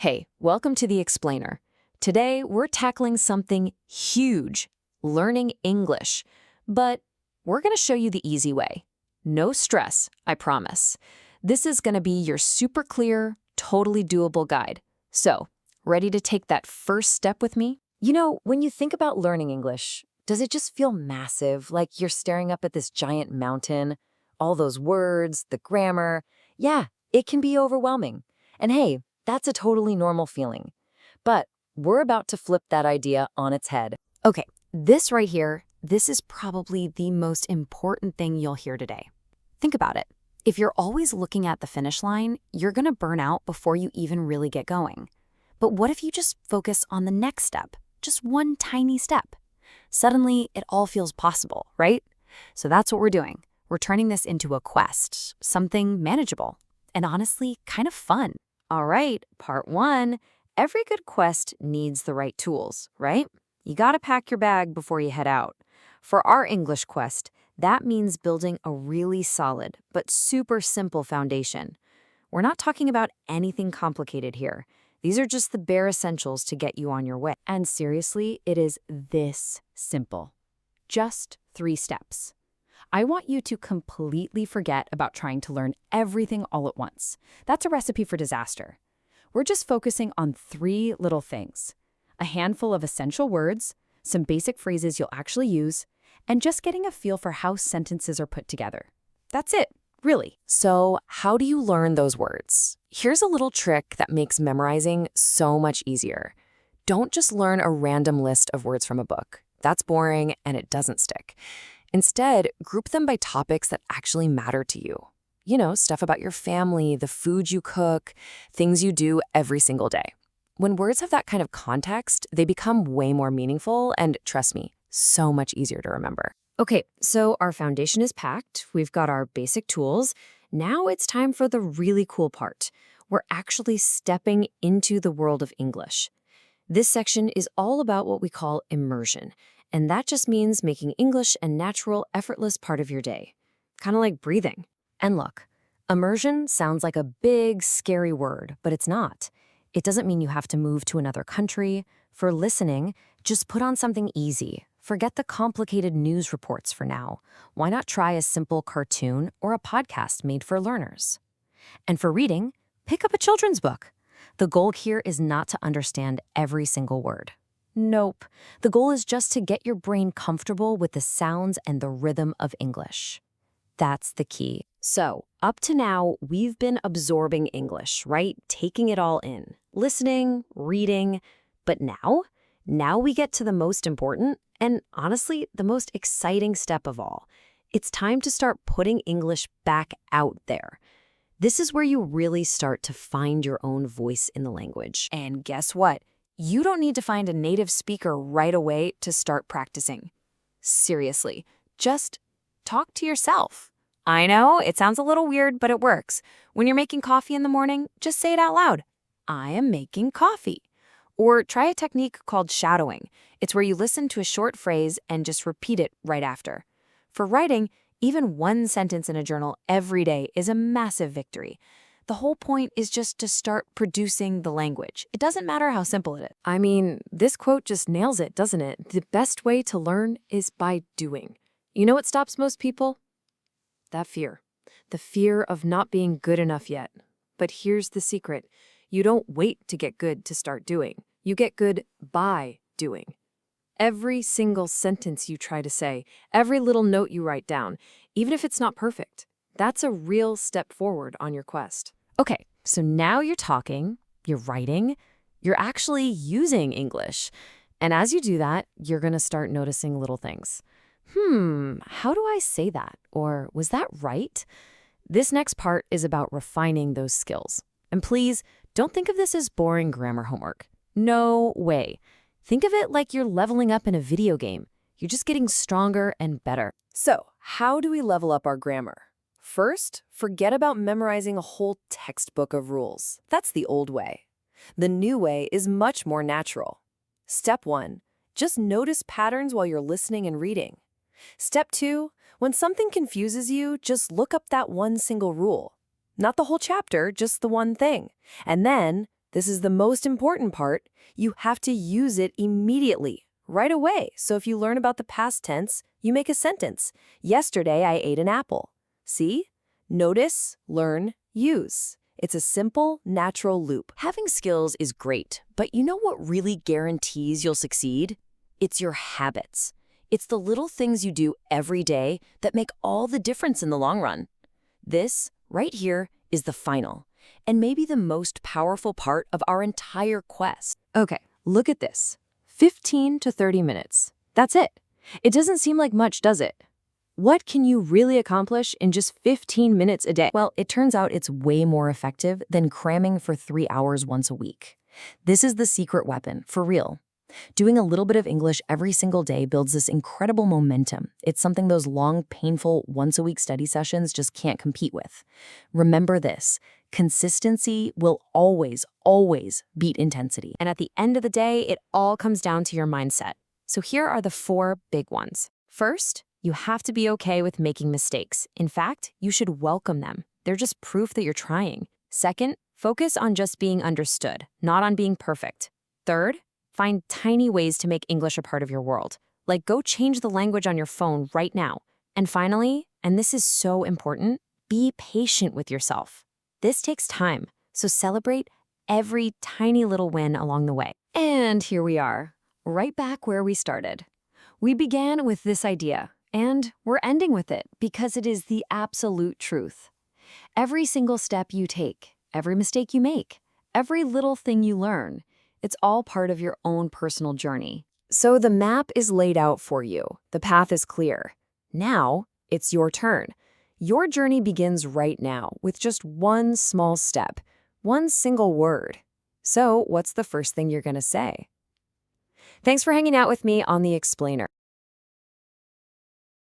Hey, welcome to The Explainer. Today, we're tackling something huge, learning English. But we're going to show you the easy way. No stress, I promise. This is going to be your super clear, totally doable guide. So, ready to take that first step with me? You know, when you think about learning English, does it just feel massive, like you're staring up at this giant mountain? All those words, the grammar. Yeah, it can be overwhelming. And hey, that's a totally normal feeling. But we're about to flip that idea on its head. Okay, this right here, this is probably the most important thing you'll hear today. Think about it. If you're always looking at the finish line, you're going to burn out before you even really get going. But what if you just focus on the next step? Just one tiny step. Suddenly, it all feels possible, right? So that's what we're doing. We're turning this into a quest, something manageable, and honestly, kind of fun. All right, part one. Every good quest needs the right tools, right? You gotta pack your bag before you head out. For our English quest, that means building a really solid but super simple foundation. We're not talking about anything complicated here. These are just the bare essentials to get you on your way. And seriously, it is this simple. Just 3 steps. I want you to completely forget about trying to learn everything all at once. That's a recipe for disaster. We're just focusing on 3 little things: a handful of essential words, some basic phrases you'll actually use, and just getting a feel for how sentences are put together. That's it, really. So, how do you learn those words? Here's a little trick that makes memorizing so much easier. Don't just learn a random list of words from a book. That's boring and it doesn't stick. Instead, group them by topics that actually matter to you. You know, stuff about your family, the food you cook, things you do every single day. When words have that kind of context, they become way more meaningful and, trust me, so much easier to remember. Okay, so our foundation is packed. We've got our basic tools. Now it's time for the really cool part. We're actually stepping into the world of English. This section is all about what we call immersion. And that just means making English a natural, effortless part of your day. Kind of like breathing. And look, immersion sounds like a big, scary word, but it's not. It doesn't mean you have to move to another country. For listening, just put on something easy. Forget the complicated news reports for now. Why not try a simple cartoon or a podcast made for learners? And for reading, pick up a children's book. The goal here is not to understand every single word. Nope. The goal is just to get your brain comfortable with the sounds and the rhythm of English. That's the key. So, up to now, we've been absorbing English, right? Taking it all in, listening, reading. But now we get to the most important and honestly, the most exciting step of all. It's time to start putting English back out there. This is where you really start to find your own voice in the language. And guess what? You don't need to find a native speaker right away to start practicing. Seriously, just talk to yourself. I know, it sounds a little weird, but it works. When you're making coffee in the morning, just say it out loud. I am making coffee. Or try a technique called shadowing. It's where you listen to a short phrase and just repeat it right after. For writing, even one sentence in a journal every day is a massive victory. The whole point is just to start producing the language. It doesn't matter how simple it is. I mean, this quote just nails it, doesn't it? The best way to learn is by doing. You know what stops most people? That fear. The fear of not being good enough yet. But here's the secret. You don't wait to get good to start doing. You get good by doing. Every single sentence you try to say, every little note you write down, even if it's not perfect, that's a real step forward on your quest. Okay, so now you're talking, you're writing, you're actually using English. And as you do that, you're going to start noticing little things. How do I say that? Or was that right? This next part is about refining those skills. And please, don't think of this as boring grammar homework. No way. Think of it like you're leveling up in a video game. You're just getting stronger and better. So, how do we level up our grammar? First, forget about memorizing a whole textbook of rules. That's the old way. The new way is much more natural. Step 1, just notice patterns while you're listening and reading. Step 2, when something confuses you, just look up that one single rule. Not the whole chapter, just the one thing. And then, This is the most important part. You have to use it immediately, right away. So if you learn about the past tense, you make a sentence. Yesterday, I ate an apple. See? Notice, learn, use. It's a simple, natural loop. Having skills is great, but you know what really guarantees you'll succeed? It's your habits. It's the little things you do every day that make all the difference in the long run. This, right here, is the final, and maybe the most powerful part of our entire quest. Okay, look at this. 15 to 30 minutes. That's it. It doesn't seem like much, does it? What can you really accomplish in just 15 minutes a day? Well, it turns out it's way more effective than cramming for 3 hours once a week. This is the secret weapon, for real. Doing a little bit of English every single day builds this incredible momentum. It's something those long, painful, once-a-week study sessions just can't compete with. Remember this: consistency will always, always beat intensity. And at the end of the day, it all comes down to your mindset. So here are the 4 big ones. First, you have to be okay with making mistakes. In fact, you should welcome them. They're just proof that you're trying. Second, focus on just being understood, not on being perfect. Third, find tiny ways to make English a part of your world. Like go change the language on your phone right now. And finally, and this is so important, be patient with yourself. This takes time, so celebrate every tiny little win along the way. And here we are, right back where we started. We began with this idea, and we're ending with it because it is the absolute truth. Every single step you take, every mistake you make, every little thing you learn, it's all part of your own personal journey. So the map is laid out for you. The path is clear. Now, it's your turn. Your journey begins right now with just one small step, one single word. So what's the first thing you're going to say? Thanks for hanging out with me on The Explainer.